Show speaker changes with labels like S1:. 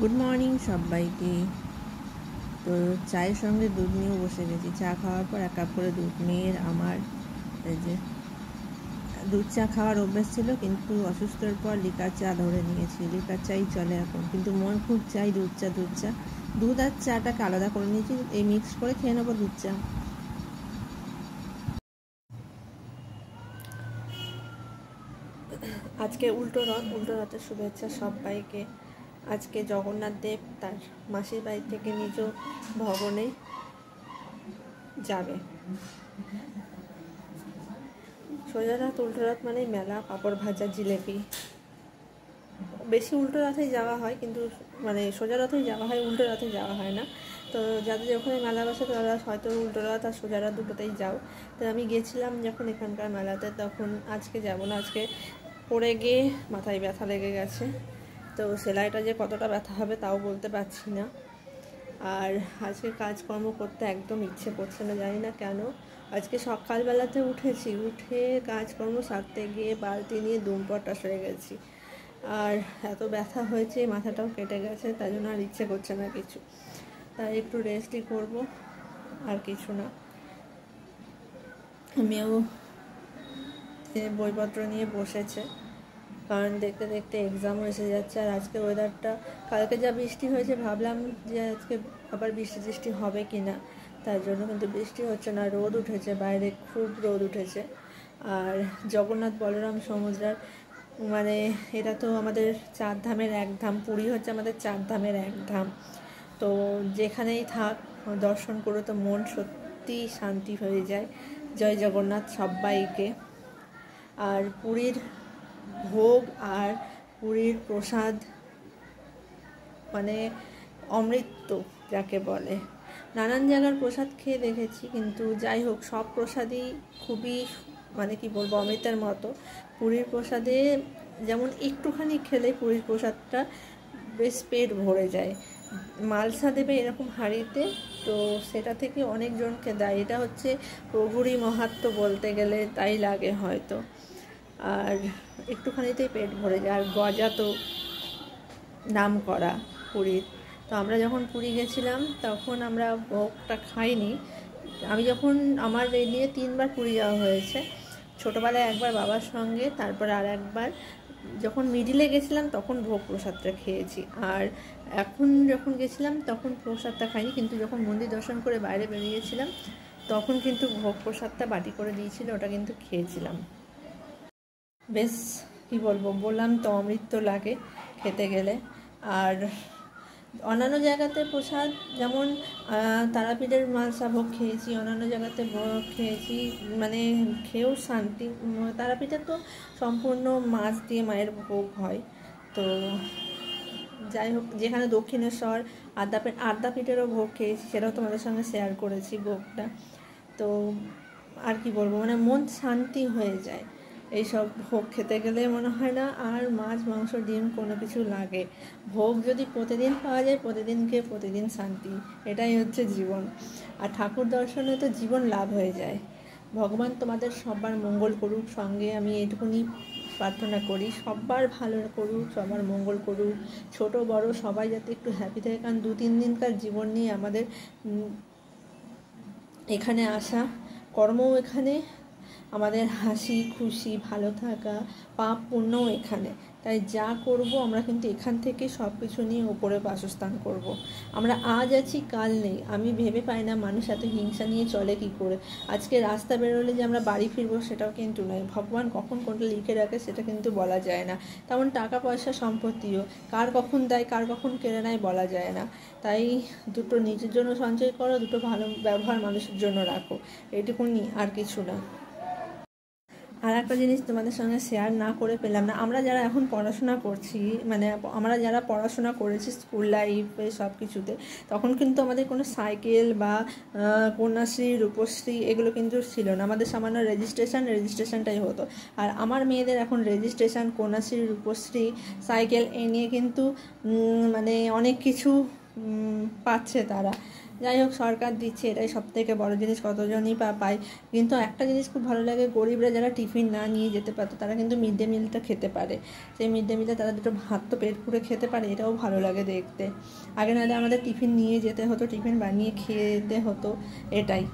S1: Good morning সবাইকে। তো চায়ের সঙ্গে দুধ নিয়েও বসে গেছি। চা খাওয়ার পর 1 কাপ করে দুধ। মেয়ের আমার এই যে দুধ চা খাওয়ার অভ্যেস ছিল, কিন্তু অসুস্থের পর লিকার চা ধরে নিয়েছি। লিকার চাই চলে এখন, কিন্তু মন খুব চাই দুধ চা। দুধ আর চাটাকে আলাদা করে নিয়েছি, এই মিক্স করে খেয়ে নেবো দুধ চা। আজকে উল্টো রথের শুভেচ্ছা সবাইকে। আজকে জগন্নাথ দেব তার মাসির বাড়ি থেকে নিজ ভবনে যাবে। সোজা রথ উল্টো রথ মানে মেলা, পাঁপড় ভাজা, জিলেপি। বেশি উল্টো রথেই যাওয়া হয়, কিন্তু মানে সোজা রথেই যাওয়া হয়, উল্টো রথে যাওয়া হয় না। তো যাদের ওখানে মেলা বসে তারা হয়তো উল্টো রথ আর সোজা রথ দুটোতেই যাও। তো আমি গেছিলাম যখন এখানকার মেলাতে, তখন আজকে যাব না। আজকে পড়ে গিয়ে মাথায় ব্যথা লেগে গেছে। তো সেলাইটা যে কতটা ব্যথা হবে তাও বলতে পারছি না। আর আজকে কাজকর্ম করতে একদম ইচ্ছে করছে না, জানি না কেন। আজকে সকালবেলাতে উঠে কাজকর্ম সারতে গিয়ে বালতি নিয়ে দুমপটাশ হয়ে গেছি। আর এত ব্যথা হয়েছে, মাথাটাও কেটে গেছে, তাই জন্য আর ইচ্ছে করছে না কিছু। তাই একটু রেস্টই করব, আর কিছু না। মেয়েও বইপত্র নিয়ে বসেছে, কারণ দেখতে দেখতে এক্সামও এসে যাচ্ছে। আর আজকে ওয়েদারটা, কালকে যা বৃষ্টি হয়েছে ভাবলাম যে আজকে আবার বৃষ্টি হবে কি না, তার জন্য কিন্তু বৃষ্টি হচ্ছে না। রোদ উঠেছে, বাইরে খুব রোদ উঠেছে। আর জগন্নাথ বলরাম সমুদ্রের মানে এটা তো আমাদের 4 ধামের এক ধাম। পুরী হচ্ছে আমাদের 4 ধামের এক ধাম। তো যেখানেই থাক দর্শন করে তো মন সত্যি শান্তি হয়ে যায়। জয় জগন্নাথ সবাইকে। আর পুরীর ভোগ আর পুরীর প্রসাদ মানে অমৃত যাকে বলে। নানান জায়গার প্রসাদ খেয়ে দেখেছি, কিন্তু যাই হোক, সব প্রসাদই খুবই মানে কি বলবো, অমৃতের মতো। পুরীর প্রসাদে যেমন একটুখানি খেলে পুরীর প্রসাদটা বেশ পেট ভরে যায়। মালসা দেবে এরকম হাঁড়িতে, তো সেটা থেকে অনেকজনকে দেয়। এটা হচ্ছে প্রভুরই মাহাত্ম্য বলতে গেলে, তাই লাগে হয়তো। আর একটুখানিতেই পেট ভরে যায়। আর গজা তো নাম করা পুরীর। তো আমরা যখন পুরী গেছিলাম তখন আমরা ভোগটা খাইনি। আমি যখন আমার এই নিয়ে 3বার পুরী যাওয়া হয়েছে। ছোটোবেলায় একবার বাবার সঙ্গে, তারপরে আর একবার যখন মিডিলে গেছিলাম তখন ভোগ প্রসাদটা খেয়েছি। আর এখন যখন গেছিলাম তখন প্রসাদটা খাইনি, কিন্তু যখন মন্দির দর্শন করে বাইরে বেরিয়েছিলাম তখন কিন্তু ভোগ প্রসাদটা বাটি করে দিয়েছিল, ওটা কিন্তু খেয়েছিলাম। বেশ কী বলবো, বললাম তো অমৃত লাগে খেতে গেলে। আর অন্যান্য জায়গাতে প্রসাদ যেমন তারাপীঠের মালসা ভোগ খেয়েছি, অন্যান্য জায়গাতে ভোগ খেয়েছি, মানে খেয়েও শান্তি। তারাপীঠে তো সম্পূর্ণ মাছ দিয়ে মায়ের ভোগ হয়। তো যাই হোক, যেখানে দক্ষিণেশ্বর আদ্যাপীঠেরও ভোগ খেয়েছি, সেটাও তোমাদের সঙ্গে শেয়ার করেছি ভোগটা। তো আর কি বলবো, মানে মন শান্তি হয়ে যায় এইসব ভোগ খেতে গেলে। মনে হয় না আর মাছ মাংস ডিম কোনো কিছু লাগে। ভোগ যদি প্রতিদিন পাওয়া যায়, প্রতিদিনকে প্রতিদিন শান্তি, এটাই হচ্ছে জীবন। আর ঠাকুর দর্শনে তো জীবন লাভ হয়ে যায়। ভগবান তোমাদের সবার মঙ্গল করুক। সঙ্গে আমি এইটুকুনি প্রার্থনা করি, সবার ভালো করুক, সবার মঙ্গল করুক, ছোট বড় সবাই যাতে একটু হ্যাপি থাকে। কারণ 2-3 দিনকার জীবন নিয়ে আমাদের এখানে আসা, কর্মও এখানে, আমাদের হাসি খুশি ভালো থাকা, পাপ পুণ্যও এখানে। তাই যা করব আমরা কিন্তু এখান থেকে সব কিছু নিয়ে ওপরে বাসস্থান করব। আমরা আজ আছি কাল নেই। আমি ভেবে পাই না মানুষ এত হিংসা নিয়ে চলে কি করে। আজকে রাস্তা বেরোলে যে আমরা বাড়ি ফিরবো সেটাও কিন্তু নয়। ভগবান কখন কোনটা লিখে রাখে সেটা কিন্তু বলা যায় না। তেমন টাকা পয়সা সম্পত্তিও কার কখন দেয় কার কখন কেড়ে নেয় বলা যায় না। তাই দুটো নিজের জন্য সঞ্চয় করো, দুটো ভালো ব্যবহার মানুষের জন্য রাখো, এইটুকুনি, আর কিছু না। আর একটা জিনিস তোমাদের সঙ্গে শেয়ার না করে পেলাম না। আমরা যারা এখন পড়াশোনা করছি, মানে আমরা যারা পড়াশোনা করেছি স্কুল লাইফে সব কিছুতে, তখন কিন্তু আমাদের কোনো সাইকেল বা কন্যাশ্রী রূপশ্রী এগুলো কিন্তু ছিল না। আমাদের সামান্য রেজিস্ট্রেশনটাই হতো। আর আমার মেয়েদের এখন রেজিস্ট্রেশন, কন্যাশ্রী, রূপশ্রী, সাইকেল এ নিয়ে কিন্তু মানে অনেক কিছু পাচ্ছে তারা। যাই হোক, সরকার দিচ্ছে, এটাই সবথেকে বড় জিনিস, কতজনই পায়। কিন্তু একটা জিনিস খুব ভালো লাগে, গরিবরা যারা টিফিন না নিয়ে যেতে পারতো তারা কিন্তু মিড ডে মিলটা খেতে পারে। সেই মিড ডে মিলে তারা দুটো ভাত তো পেট পুরে খেতে পারে, এটাও ভালো লাগে দেখতে। আগে নাহলে আমাদের টিফিন নিয়ে যেতে হতো, টিফিন বানিয়ে খেতে হতো, এটাই।